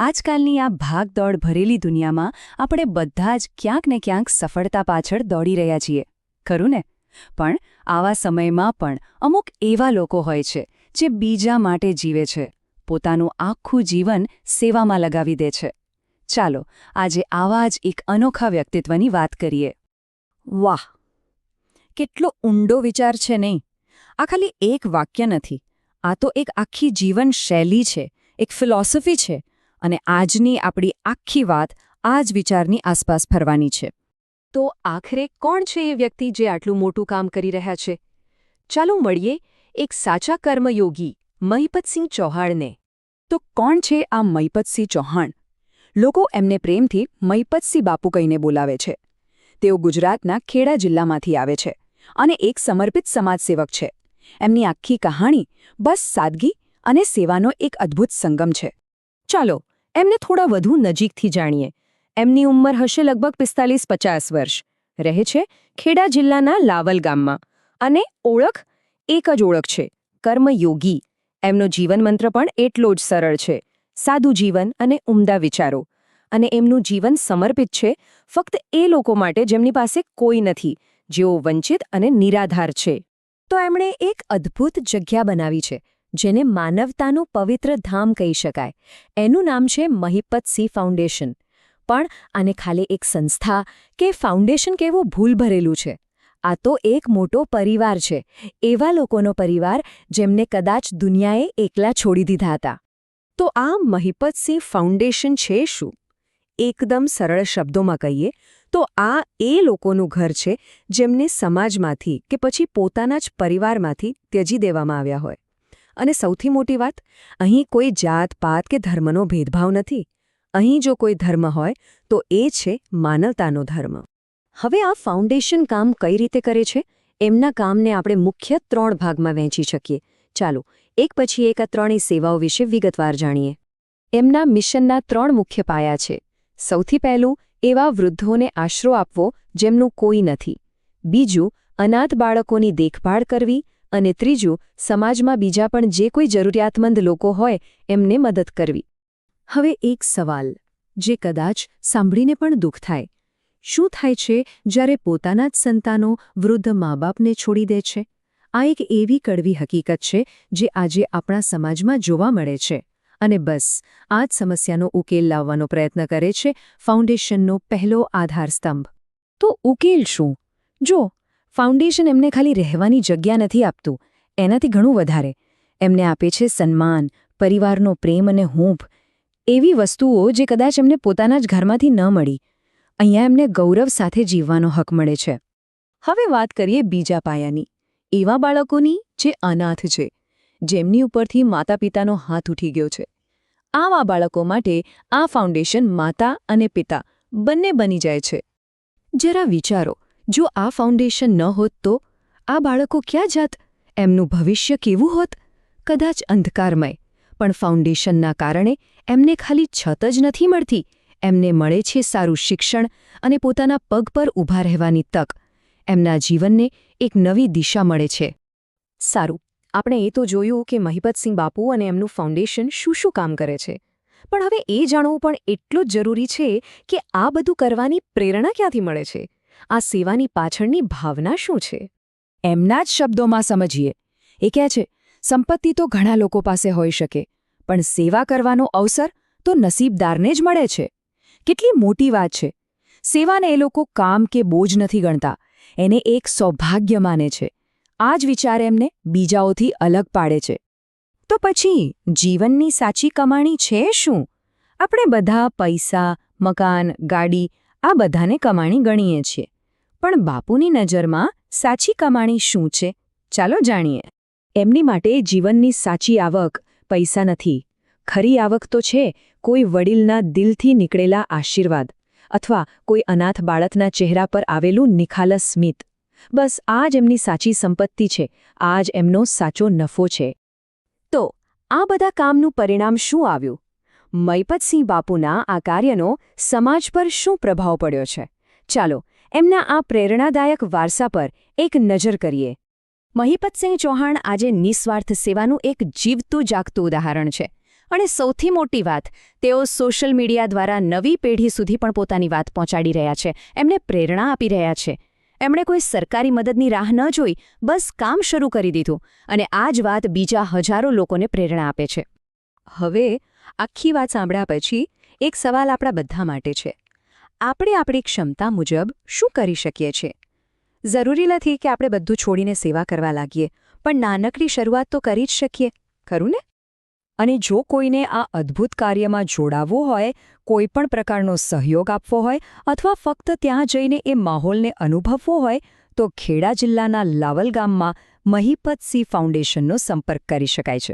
આજકાલની આ ભાગદોડ ભરેલી દુનિયામાં આપણે બધા જ ક્યાંક ને ક્યાંક સફળતા પાછળ દોડી રહ્યા છીએ, ખરું ને? પણ આવા સમયમાં પણ અમુક એવા લોકો હોય છે જે બીજા માટે જીવે છે, પોતાનું આખું જીવન સેવામાં લગાવી દે છે. ચાલો આજે આવા જ એક અનોખા વ્યક્તિત્વની વાત કરીએ. વાહ, કેટલો ઊંડો વિચાર છે નહીં? આ ખાલી એક વાક્ય નથી, આ તો એક આખી જીવન શૈલી છે, એક ફિલોસોફી છે. અને આજની આપણી આખી વાત આ જ વિચારની આસપાસ ફરવાની છે. તો આખરે કોણ છે એ વ્યક્તિ જે આટલું મોટું કામ કરી રહ્યા છે? ચાલો મળીએ એક સાચા કર્મયોગી મહિપતસિંહ ચૌહાણને. તો કોણ છે આ મહિપતસિંહ ચૌહાણ? લોકો એમને પ્રેમથી મહિપતસિંહ બાપુ કહીને બોલાવે છે. તેઓ ગુજરાતના ખેડા જિલ્લામાંથી આવે છે અને એક સમર્પિત સમાજસેવક છે. એમની આખી કહાણી બસ સાદગી અને સેવાનો એક અદ્ભુત સંગમ છે. ચાલો એમને થોડા વધુ નજીકથી જાણીએ. એમની ઉંમર હશે લગભગ 45-50 વર્ષ. રહે છે ખેડા જિલ્લાના લાવલ ગામમાં. અને ઓળખ એક જ ઓળખ છે, કર્મયોગી. એમનો જીવન મંત્ર પણ એટલો જ સરળ છે, સાદું જીવન અને ઉમદા વિચારો. અને એમનું જીવન સમર્પિત છે ફક્ત એ લોકો માટે જેમની પાસે કોઈ નથી, જેઓ વંચિત અને નિરાધાર છે. તો એમણે એક અદ્ભુત જગ્યા બનાવી છે જેને માનવતાનું પવિત્ર ધામ કહી શકાય. એનું નામ છે મહિપતસિંહ ફાઉન્ડેશન. પણ આને ખાલી એક સંસ્થા કે ફાઉન્ડેશન કહેવું ભૂલ ભરેલું છે. આ તો એક મોટો પરિવાર છે, એવા લોકોનો પરિવાર જેમને કદાચ દુનિયાએ એકલા છોડી દીધા હતા. તો આ મહિપતસિંહ ફાઉન્ડેશન છે શું? એકદમ સરળ શબ્દોમાં કહીએ તો આ એ લોકોનું ઘર છે જેમને સમાજમાંથી કે પછી પોતાના જ પરિવારમાંથી ત્યજી દેવામાં આવ્યા હોય. અને સૌથી મોટી વાત, અહીં કોઈ જાત પાત કે ધર્મનો ભેદભાવ નથી. અહીં જો કોઈ ધર્મ હોય તો એ છે માનવતાનો ધર્મ. હવે આ ફાઉન્ડેશન કામ કઈ રીતે કરે છે? એમના કામને આપણે મુખ્ય 3 ભાગમાં વહેંચી શકીએ. ચાલો એક પછી એક આ ત્રણેય સેવાઓ વિશે વિગતવાર જાણીએ. એમના મિશનના 3 મુખ્ય પાયા છે. સૌથી પહેલું, એવા વૃદ્ધોને આશરો આપવો જેમનું કોઈ નથી. બીજું, અનાથ બાળકોની દેખભાળ કરવી. અને ત્રીજું, સમાજમાં બીજા પણ જે કોઈ જરૂરિયાતમંદ લોકો હોય એમને મદદ કરવી. હવે એક સવાલ જે કદાચ સાંભળીને પણ દુઃખ થાય. શું થાય છે જ્યારે પોતાના જ સંતાનો વૃદ્ધ મા બાપને છોડી દે છે? આ એક એવી કડવી હકીકત છે જે આજે આપણા સમાજમાં જોવા મળે છે. અને બસ આ જ સમસ્યાનો ઉકેલ લાવવાનો પ્રયત્ન કરે છે ફાઉન્ડેશનનો પહેલો આધારસ્તંભ. તો ઉકેલ શું? જો ફાઉન્ડેશન એમને ખાલી રહેવાની જગ્યા નથી આપતું, એનાથી ઘણું વધારે. એમને આપે છે સન્માન, પરિવારનો પ્રેમ અને હૂંફ, એવી વસ્તુઓ જે કદાચ એમને પોતાના જ ઘરમાંથી ન મળી. અહીંયા એમને ગૌરવ સાથે જીવવાનો હક મળે છે. હવે વાત કરીએ બીજા પાયાની, એવા બાળકોની જે અનાથ છે, જેમની ઉપરથી માતા પિતાનો હાથ ઉઠી ગયો છે. આવા બાળકો માટે આ ફાઉન્ડેશન માતા અને પિતા બંને બની જાય છે. જરા વિચારો, જો આ ફાઉન્ડેશન ન હોત તો આ બાળકો ક્યાં જાત? એમનું ભવિષ્ય કેવું હોત? કદાચ અંધકારમય. પણ ફાઉન્ડેશનના કારણે એમને ખાલી છત જ નથી મળતી, એમને મળે છે સારું શિક્ષણ અને પોતાના પગ પર ઊભા રહેવાની તક. એમના જીવનને એક નવી દિશા મળે છે. સારું, આપણે એ તો જોયું કે મહિપતસિંહ બાપુ અને એમનું ફાઉન્ડેશન શું કામ કરે છે. પણ હવે એ જાણવું પણ એટલું જ જરૂરી છે કે આ બધું કરવાની પ્રેરણા ક્યાંથી મળે છે? આ સેવાની પાછળની ભાવના શું છે? એમના જ શબ્દોમાં સમજીએ. એ કહે છે, સંપત્તિ તો ઘણા લોકો પાસે હોઈ શકે, પણ સેવા કરવાનો અવસર તો નસીબદારને જ મળે છે. કેટલી મોટી વાત છે! સેવાને એ લોકો કામ કે બોજ નથી ગણતા, એને એક સૌભાગ્ય માને છે. આ જ વિચાર એમને બીજાઓથી અલગ પાડે છે. તો પછી જીવનની સાચી કમાણી છે શું? આપણે બધા પૈસા, મકાન, ગાડી આ બધાને કમાણી ગણીએ છીએ. પણ બાપુની નજરમાં સાચી કમાણી શું છે? ચાલો જાણીએ. એમની માટે જીવનની સાચી આવક પૈસા નથી. ખરી આવક તો છે કોઈ વડીલના દિલથી નીકળેલા આશીર્વાદ, અથવા કોઈ અનાથ બાળકના ચહેરા પર આવેલું નિખાલસ સ્મિત. બસ આ જ એમની સાચી સંપત્તિ છે, આ જ એમનો સાચો નફો છે. તો આ બધા કામનું પરિણામ શું આવ્યું? મહિપતસિંહ બાપુના આ કાર્યનો સમાજ પર શું પ્રભાવ પડ્યો છે? ચાલો એમના આ પ્રેરણાદાયક વારસા પર એક નજર કરીએ. મહિપતસિંહ ચૌહાણ આજે નિસ્વાર્થ સેવાનું એક જીવતું જાગતું ઉદાહરણ છે. અને સૌથી મોટી વાત, તેઓ સોશિયલ મીડિયા દ્વારા નવી પેઢી સુધી પણ પોતાની વાત પહોંચાડી રહ્યા છે, એમને પ્રેરણા આપી રહ્યા છે. એમણે કોઈ સરકારી મદદની રાહ ન જોઈ, બસ કામ શરૂ કરી દીધું, અને આ જ વાત બીજા હજારો લોકોને પ્રેરણા આપે છે. હવે આખી વાત સાંભળ્યા પછી એક સવાલ આપણા બધા માટે છે. આપણે આપણી ક્ષમતા મુજબ શું કરી શકીએ છીએ? જરૂરી નથી કે આપણે બધું છોડીને સેવા કરવા લાગીએ, પણ નાનકડી શરૂઆત તો કરી જ શકીએ, ખરું ને? અને જો કોઈને આ અદ્ભુત કાર્યમાં જોડાવવું હોય, કોઈ પણ પ્રકારનો સહયોગ આપવો હોય અથવા ફક્ત ત્યાં જઈને એ માહોલને અનુભવવો હોય, તો ખેડા જિલ્લાના લાવલ ગામમાં મહીપત સી ફાઉન્ડેશનનો સંપર્ક કરી શકાય છે.